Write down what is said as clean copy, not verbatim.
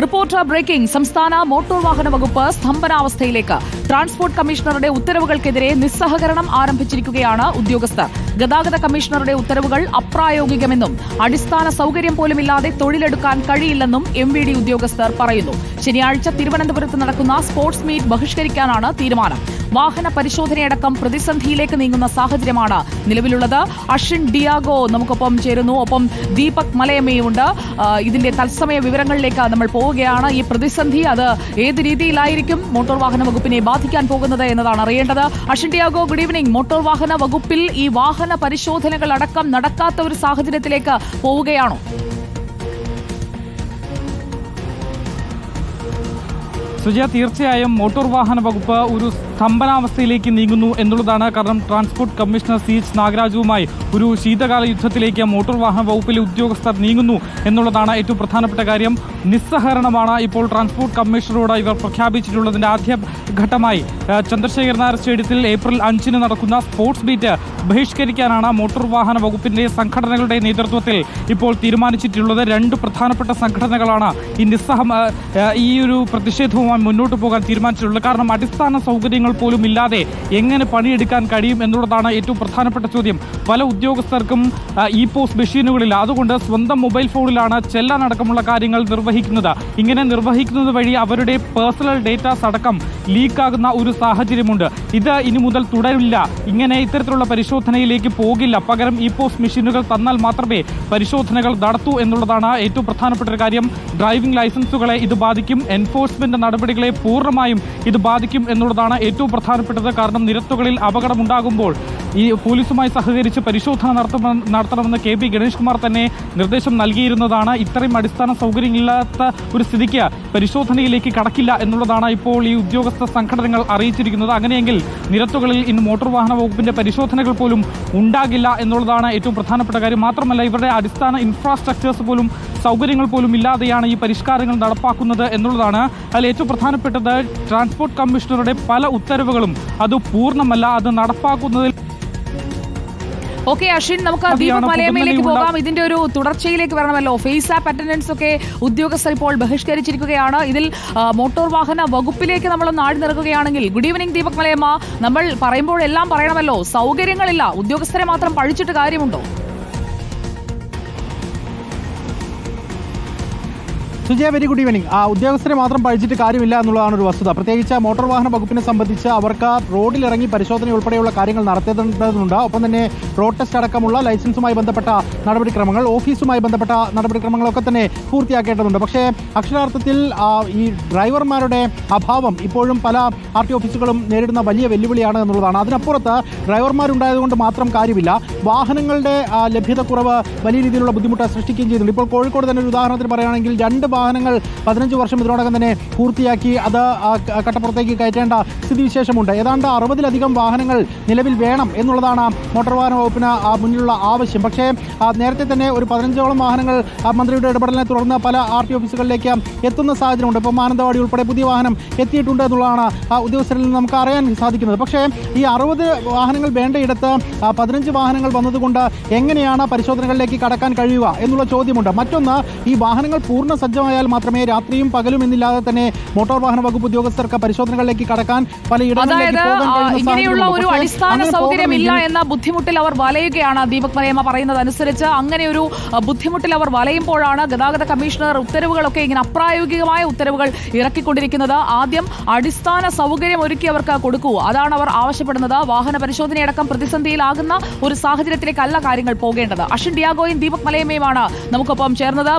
Reporter breaking. സംസ്ഥാന motor വാഹന വകുപ്പ് സ്തംഭനാവസ്ഥയിലേക്ക്. ട്രാൻസ്പോർട്ട് കമ്മീഷണറുടെ ഉത്തരവുകൾക്കെതിരെ നിസ്സഹകരണം ആരംഭിച്ചിരിക്കുകയാണ് ഉദ്യോഗസ്ഥർ. ഗതാഗത കമ്മീഷണറുടെ ഉത്തരവുകൾ അപ്രായോഗികമെന്നും അടിസ്ഥാന സൌകര്യം പോലുമില്ലാതെ തൊഴിലെടുക്കാൻ കഴിയില്ലെന്നും MVD ഉദ്യോഗസ്ഥർ പറയുന്നു. ശനിയാഴ്ച തിരുവനന്തപുരത്ത് നടക്കുന്ന സ്പോർട്സ് മീറ്റ് ബഹിഷ്കരിക്കാനാണ് തീരുമാനം. വാഹന പരിശോധനയടക്കം പ്രതിസന്ധിയിലേക്ക് നീങ്ങുന്ന സാഹചര്യമാണ് നിലവിലുള്ളത്. അഷിൻ ഡിയാഗോ നമുക്കൊപ്പം ചേരുന്നു, ഒപ്പം ദീപക് മലയമ്മയുണ്ട്. ഇതിന്റെ തത്സമയ വിവരങ്ങളിലേക്ക് നമ്മൾ പോവുകയാണ്. ഈ പ്രതിസന്ധി അത് ഏത് രീതിയിലായിരിക്കും മോട്ടോർ വാഹന വകുപ്പിനെ ബാധിക്കാൻ പോകുന്നത് എന്നതാണ് അറിയേണ്ടത്. Ashin Diego, good evening. Motor വാഹന വകുപ്പിൽ ഈ വാഹന പരിശോധനകൾ അടക്കം നടക്കാത്ത ഒരു സാഹചര്യത്തിലേക്ക് പോവുകയാണോ? സുജയ, തീർച്ചയായും മോട്ടോർ വാഹന വകുപ്പ് ഒരു സ്തംഭനാവസ്ഥയിലേക്ക് നീങ്ങുന്നു എന്നുള്ളതാണ്. കാരണം ട്രാൻസ്പോർട്ട് കമ്മീഷണർ CH നാഗരാജുവുമായി ഒരു ശീതകാല യുദ്ധത്തിലേക്ക് മോട്ടോർ വാഹന വകുപ്പിലെ ഉദ്യോഗസ്ഥർ നീങ്ങുന്നു എന്നുള്ളതാണ് ഏറ്റവും പ്രധാനപ്പെട്ട കാര്യം. നിസ്സഹകരണമാണ് ഇപ്പോൾ ട്രാൻസ്പോർട്ട് കമ്മീഷണറോട് ഇവർ പ്രഖ്യാപിച്ചിട്ടുള്ളതിന്റെ ആദ്യ ഘട്ടമായി ചന്ദ്രശേഖർ നായർ സ്റ്റേഡിയത്തിൽ ഏപ്രിൽ 5 നടക്കുന്ന സ്പോർട്സ് മീറ്റ് ബഹിഷ്കരിക്കാനാണ് മോട്ടോർ വാഹന വകുപ്പിന്റെ സംഘടനകളുടെ നേതൃത്വത്തിൽ ഇപ്പോൾ തീരുമാനിച്ചിട്ടുള്ളത്. രണ്ട് പ്രധാനപ്പെട്ട സംഘടനകളാണ് ഈ ഒരു പ്രതിഷേധവുമായി മുന്നോട്ട് പോകാൻ തീരുമാനിച്ചിട്ടുള്ളത്. കാരണം അടിസ്ഥാന സൗകര്യങ്ങൾ പോലും ഇല്ലാതെ എങ്ങനെ പണിയെടുക്കാൻ കഴിയും എന്നുള്ളതാണ് ഏറ്റവും പ്രധാനപ്പെട്ട ചോദ്യം. പല ഉദ്യോഗസ്ഥർക്കും പോസ് മെഷീനുകളില്ല. അതുകൊണ്ട് സ്വന്തം മൊബൈൽ ഫോണിലാണ് ചെല്ലാനടക്കമുള്ള കാര്യങ്ങൾ നിർവഹിക്കുന്നത്. ഇങ്ങനെ നിർവഹിക്കുന്നത് വഴി അവരുടെ പേഴ്സണൽ ഡേറ്റാസ് അടക്കം ലീക്കാകുന്ന ഒരു സാഹചര്യമുണ്ട്. ഇത് ഇനി മുതൽ തുടരില്ല. ഇങ്ങനെ ഇത്തരത്തിലുള്ള പരിശോധനയിലേക്ക് പോകില്ല. പകരം പോസ് മെഷീനുകൾ തന്നാൽ മാത്രമേ പരിശോധനകൾ നടത്തൂ എന്നുള്ളതാണ് ഏറ്റവും പ്രധാനപ്പെട്ട ഒരു കാര്യം. ഡ്രൈവിംഗ് ലൈസൻസുകളെ ഇത് ബാധിക്കും. എൻഫോഴ്സ്മെന്റ് നടപടികളെ പൂർണ്ണമായും ഇത് ബാധിക്കും എന്നുള്ളതാണ് ഏറ്റവും പ്രധാനപ്പെട്ടത്. കാരണം നിരത്തുകളിൽ അപകടമുണ്ടാകുമ്പോൾ ഈ പോലീസുമായി സഹകരിച്ച് പരിശോധന നടത്തണമെന്ന് KB ഗണേഷ് കുമാർ തന്നെ നിർദ്ദേശം നൽകിയിരുന്നതാണ്. ഇത്രയും അടിസ്ഥാന സൗകര്യമില്ലാത്ത ഒരു സ്ഥിതിക്ക് പരിശോധനയിലേക്ക് കടക്കില്ല എന്നുള്ളതാണ് ഇപ്പോൾ ഈ ഉദ്യോഗസ്ഥ സംഘടനകൾ അറിയിച്ചിരിക്കുന്നത്. അങ്ങനെയെങ്കിൽ നിരത്തുകളിൽ ഇന്ന് മോട്ടോർ വാഹന വകുപ്പിന്റെ പരിശോധനകൾ പോലും ഉണ്ടാകില്ല എന്നുള്ളതാണ് ഏറ്റവും പ്രധാനപ്പെട്ട കാര്യം. മാത്രമല്ല ഇവരുടെ അടിസ്ഥാന ഇൻഫ്രാസ്ട്രക്ചേഴ്സ് പോലും സൗകര്യങ്ങൾ പോലും ഇല്ലാതെയാണ് ഈ പരിഷ്കാരങ്ങൾ നടപ്പാക്കുന്നത് എന്നുള്ളതാണ്. അതിൽ ഏറ്റവും പ്രധാനപ്പെട്ടത് ട്രാൻസ്പോർട്ട് കമ്മീഷണറുടെ പല ഉത്തരവുകളും അത് പൂർണ്ണമല്ല. അത് നടപ്പാക്കുന്നതിൽ ഓക്കെ അഷിൻ, നമുക്ക് ദീപക് മലയമ്മയിലേക്ക് പോകാം. ഇതിന്റെ ഒരു തുടർച്ചയിലേക്ക് വരണമല്ലോ. ഫേസ് ആപ്പ് അറ്റൻഡൻസ് ഒക്കെ ഉദ്യോഗസ്ഥർ ഇപ്പോൾ ബഹിഷ്കരിച്ചിരിക്കുകയാണ്. ഇതിൽ മോട്ടോർ വാഹന വകുപ്പിലേക്ക് നമ്മൾ നാടി നിറക്കുകയാണെങ്കിൽ, ഗുഡ് ഈവനിംഗ് ദീപക് മലയമ്മ, നമ്മൾ പറയുമ്പോഴെല്ലാം പറയണമല്ലോ, സൗകര്യങ്ങളില്ല, ഉദ്യോഗസ്ഥരെ മാത്രം പഴിച്ചിട്ട് കാര്യമുണ്ടോ? Sujaya, very good evening. ഉദ്യോഗസ്ഥരെ മാത്രം പഴിച്ചിട്ട് കാര്യമില്ല എന്നുള്ളതാണ് ഒരു വസ്തുത. പ്രത്യേകിച്ച് മോട്ടോർ വാഹന വകുപ്പിനെ സംബന്ധിച്ച് അവർക്ക് റോഡിലിറങ്ങി പരിശോധന ഉൾപ്പെടെയുള്ള കാര്യങ്ങൾ നടത്തേണ്ടതുണ്ട്. ഒപ്പം തന്നെ റോഡ് ടെസ്റ്റ് അടക്കമുള്ള ലൈസൻസുമായി ബന്ധപ്പെട്ട നടപടിക്രമങ്ങൾ, ഓഫീസുമായി ബന്ധപ്പെട്ട നടപടിക്രമങ്ങളൊക്കെ തന്നെ പൂർത്തിയാക്കേണ്ടതുണ്ട്. പക്ഷേ അക്ഷരാർത്ഥത്തിൽ ഈ ഡ്രൈവർമാരുടെ അഭാവം ഇപ്പോഴും പല RT ഓഫീസുകളും നേരിടുന്ന വലിയ വെല്ലുവിളിയാണ് എന്നുള്ളതാണ്. അതിനപ്പുറത്ത് ഡ്രൈവർമാരുണ്ടായതുകൊണ്ട് മാത്രം കാര്യമില്ല. വാഹനങ്ങളുടെ ലഭ്യതക്കുറവ് വലിയ രീതിയിലുള്ള ബുദ്ധിമുട്ട് സൃഷ്ടിക്കുകയും ചെയ്യുന്നുണ്ട്. ഇപ്പോൾ കോഴിക്കോട് തന്നെ ഒരു ഉദാഹരണത്തിന് പറയുകയാണെങ്കിൽ 2 വാഹനങ്ങൾ 15 വർഷം ഇതിനോടകം തന്നെ പൂർത്തിയാക്കി അത് കട്ടപ്പുറത്തേക്ക് കയറ്റേണ്ട സ്ഥിതിവിശേഷമുണ്ട്. ഏതാണ്ട് 60-ലധികം വാഹനങ്ങൾ നിലവിൽ വേണം എന്നുള്ളതാണ് മോട്ടോർ വാഹന വകുപ്പിന് മുന്നിലുള്ള ആവശ്യം. പക്ഷേ നേരത്തെ തന്നെ ഒരു 15ഓളം വാഹനങ്ങൾ മന്ത്രിയുടെ ഇടപെടലിനെ തുടർന്ന് പല RT ഓഫീസുകളിലേക്ക് എത്തുന്ന സാഹചര്യമുണ്ട്. ഇപ്പോൾ മാനന്തവാടി ഉൾപ്പെടെ പുതിയ വാഹനം എത്തിയിട്ടുണ്ട് എന്നുള്ളതാണ് ഉദ്യോഗസ്ഥരിൽ നിന്ന് നമുക്ക് അറിയാൻ സാധിക്കുന്നത്. പക്ഷേ ഈ 60 വാഹനങ്ങൾ വേണ്ടയിടത്ത് 15 വാഹനങ്ങൾ വന്നതുകൊണ്ട് എങ്ങനെയാണ് പരിശോധനകളിലേക്ക് കടക്കാൻ കഴിയുക എന്നുള്ള ചോദ്യമുണ്ട്. മറ്റൊന്ന്, ഈ വാഹനങ്ങൾ പൂർണ്ണ സജ്ജമായാൽ മാത്രമേ രാത്രിയും പകലും എന്നില്ലാതെ തന്നെ മോട്ടോർ വാഹന വകുപ്പ് ഉദ്യോഗസ്ഥർക്ക് പരിശോധനകളിലേക്ക് കടക്കാൻ ഇങ്ങനെയുള്ള ഒരു അടിസ്ഥാന സൗകര്യമില്ല എന്ന ബുദ്ധിമുട്ടിൽ അവർ വലയുകയാണ്. ദീപക് മലയമ്മ പറയുന്നത് അനുസരിച്ച് അങ്ങനെ ഒരു ബുദ്ധിമുട്ടിൽ അവർ വലയുമ്പോഴാണ് ഗതാഗത കമ്മീഷണർ ഉത്തരവുകളൊക്കെ ഇങ്ങനെ അപ്രായോഗികമായ ഉത്തരവുകൾ ഇറക്കിക്കൊണ്ടിരിക്കുന്നത്. ആദ്യം അടിസ്ഥാന സൗകര്യം ഒരുക്കി അവർക്ക് കൊടുക്കൂ, അതാണ് അവർ ആവശ്യപ്പെടുന്നത്. വാഹന പരിശോധനയടക്കം പ്രതിസന്ധിയിലാകുന്ന ഒരു സാഹചര്യത്തിലേക്കല്ല കാര്യങ്ങൾ പോകേണ്ടത്. അഷിൻ ഡിയാഗോയും ദീപക് മലയമ്മയുമാണ് നമുക്കൊപ്പം ചേർന്നത്.